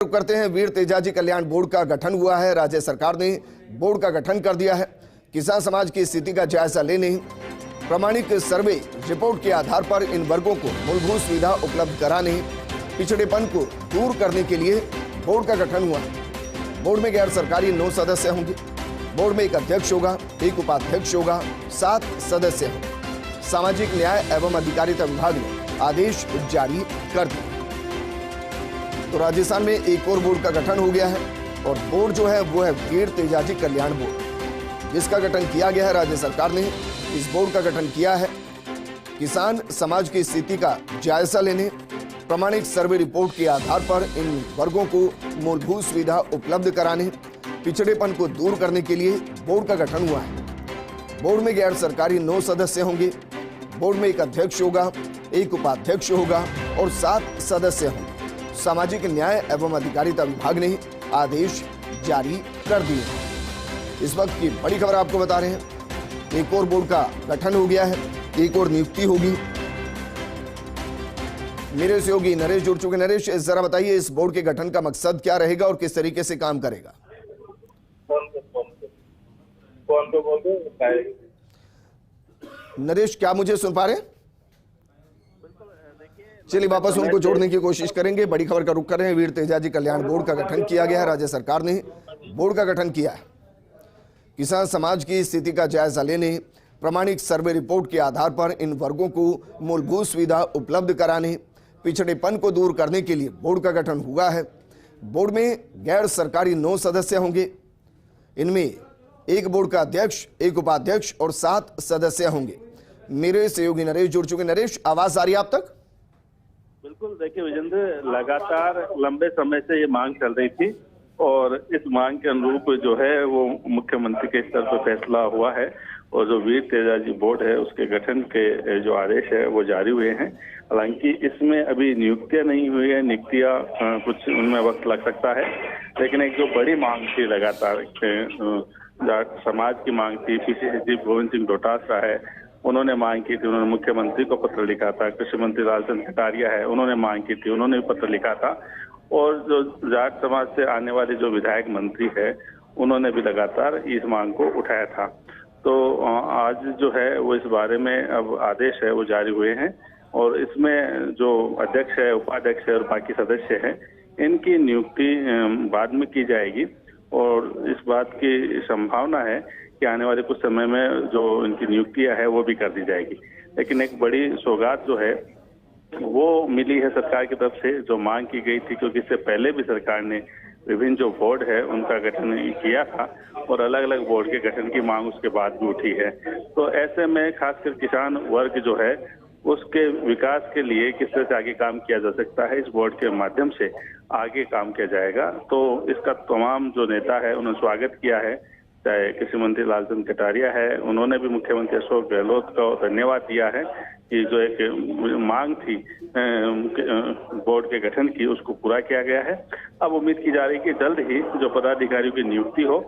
करते हैं। वीर तेजाजी कल्याण बोर्ड का गठन हुआ है। राज्य सरकार ने बोर्ड का गठन कर दिया है। किसान समाज की स्थिति का जायजा लेने, प्रामाणिक सर्वे रिपोर्ट के आधार पर इन वर्गों को मूलभूत सुविधा उपलब्ध कराने, पिछड़ेपन को दूर करने के लिए बोर्ड का गठन हुआ है। बोर्ड में गैर सरकारी 9 सदस्य होंगे। बोर्ड में एक अध्यक्ष होगा, एक उपाध्यक्ष होगा, 7 सदस्य होंगे। सामाजिक न्याय एवं अधिकारिता विभाग ने आदेश जारी कर दिया। तो राजस्थान में एक और बोर्ड का गठन हो गया है और बोर्ड जो है वो है वीर तेजाजी कल्याण बोर्ड, जिसका गठन किया गया है। राज्य सरकार ने इस बोर्ड का गठन किया है किसान समाज की स्थिति का जायजा लेने, प्रामाणिक सर्वे रिपोर्ट के आधार पर इन वर्गों को मूलभूत सुविधा उपलब्ध कराने, पिछड़ेपन को दूर करने के लिए बोर्ड का गठन हुआ है। बोर्ड में गैर सरकारी 9 सदस्य होंगे। बोर्ड में एक अध्यक्ष होगा, एक उपाध्यक्ष होगा और 7 सदस्य होंगे। सामाजिक न्याय एवं अधिकारिता विभाग ने आदेश जारी कर दिए। इस वक्त की बड़ी खबर आपको बता रहे हैं। एक और बोर्ड का गठन हो गया है, एक और नियुक्ति होगी। मेरे सहयोगी नरेश जुड़ चुके। नरेश, जरा बताइए इस बोर्ड के गठन का मकसद क्या रहेगा और किस तरीके से काम करेगा? नरेश, क्या मुझे सुन पा रहे हैं? चलिए वापस उनको जोड़ने की कोशिश करेंगे। बड़ी खबर का रुख कर रहे हैं। वीर तेजाजी कल्याण बोर्ड का गठन किया गया है। राज्य सरकार ने बोर्ड का गठन किया है किसान समाज की स्थिति का जायजा लेने, प्रामाणिक सर्वे रिपोर्ट के आधार पर इन वर्गों को मूलभूत सुविधा उपलब्ध कराने, पिछड़ेपन को दूर करने के लिए बोर्ड का गठन हुआ है। बोर्ड में गैर सरकारी 9 सदस्य होंगे। इनमें एक बोर्ड का अध्यक्ष, एक उपाध्यक्ष और 7 सदस्य होंगे। मेरे सहयोगी नरेश जुड़ चुके। नरेश, आवाज आ रही है आप तक? बिल्कुल, देखिए विजेंद्र, लगातार लंबे समय से ये मांग चल रही थी और इस मांग के अनुरूप जो है वो मुख्यमंत्री के स्तर पर फैसला हुआ है और जो वीर तेजाजी बोर्ड है उसके गठन के जो आदेश है वो जारी हुए हैं। हालांकि इसमें अभी नियुक्तियां नहीं हुई है, नियुक्तियां कुछ उनमें वक्त लग सकता है, लेकिन एक जो बड़ी मांग थी लगातार समाज की मांग थी, पीसीसी गोविंद सिंह डोटासरा है, उन्होंने मांग की थी, उन्होंने मुख्यमंत्री को पत्र लिखा था। कृषि मंत्री लालचंद कटारिया है, उन्होंने मांग की थी, उन्होंने भी पत्र लिखा था। और जो जाट समाज से आने वाले जो विधायक मंत्री है उन्होंने भी लगातार इस मांग को उठाया था। तो आज जो है वो इस बारे में अब आदेश है वो जारी हुए हैं और इसमें जो अध्यक्ष है, उपाध्यक्ष है और बाकी सदस्य हैं, इनकी नियुक्ति बाद में की जाएगी और इस बात की संभावना है कि आने वाले कुछ समय में जो इनकी नियुक्तियां है वो भी कर दी जाएगी। लेकिन एक बड़ी सौगात जो है वो मिली है सरकार की तरफ से, जो मांग की गई थी, क्योंकि इससे पहले भी सरकार ने विभिन्न जो बोर्ड है उनका गठन किया था और अलग अलग बोर्ड के गठन की मांग उसके बाद भी उठी है। तो ऐसे में खासकर किसान वर्ग जो है उसके विकास के लिए किस तरह से आगे काम किया जा सकता है, इस बोर्ड के माध्यम से आगे काम किया जाएगा। तो इसका तमाम जो नेता है उन्होंने स्वागत किया है। चाहे कृषि मंत्री लालचंद कटारिया है, उन्होंने भी मुख्यमंत्री अशोक गहलोत को धन्यवाद दिया है कि जो एक मांग थी बोर्ड के गठन की उसको पूरा किया गया है। अब उम्मीद की जा रही है कि जल्द ही जो पदाधिकारियों की नियुक्ति हो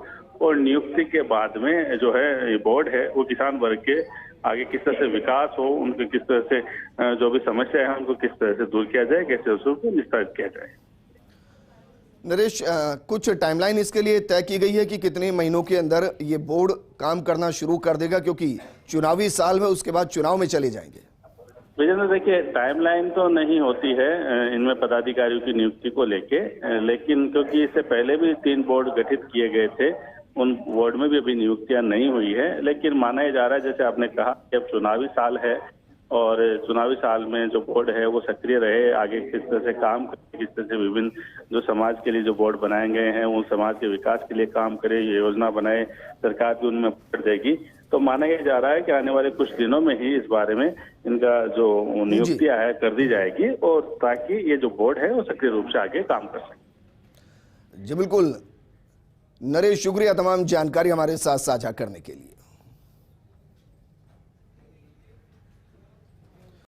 और नियुक्ति के बाद में जो है ये बोर्ड है वो किसान वर्ग के आगे किस तरह से विकास हो, उनके किस तरह से जो भी समस्या है उनको किस तरह से दूर किया जाए, कैसे उसको निस्तारित किया जाए। नरेश, कुछ टाइमलाइन इसके लिए तय की गई है कि कितने महीनों के अंदर ये बोर्ड काम करना शुरू कर देगा, क्योंकि चुनावी साल है, उसके बाद चुनाव में चले जाएंगे? विजेंद्र, देखिए टाइमलाइन तो नहीं होती है इनमें पदाधिकारियों की नियुक्ति को लेके, लेकिन क्योंकि इससे पहले भी 3 बोर्ड गठित किए गए थे, उन बोर्ड में भी अभी नियुक्तियां नहीं हुई है। लेकिन माना ही जा रहा है, जैसे आपने कहा कि अब चुनावी साल है और चुनावी साल में जो बोर्ड है वो सक्रिय रहे, आगे किस तरह से काम करे, किस तरह से विभिन्न जो समाज के लिए जो बोर्ड बनाए गए हैं उन समाज के विकास के लिए काम करे, योजना बनाए, सरकार भी उनमें पकड़ देगी। तो माना यह जा रहा है कि आने वाले कुछ दिनों में ही इस बारे में इनका जो नियुक्तियां है कर दी जाएगी और ताकि ये जो बोर्ड है वो सक्रिय रूप से आगे काम कर सके। जी बिल्कुल नरेश, शुक्रिया तमाम जानकारी हमारे साथ साझा करने के लिए।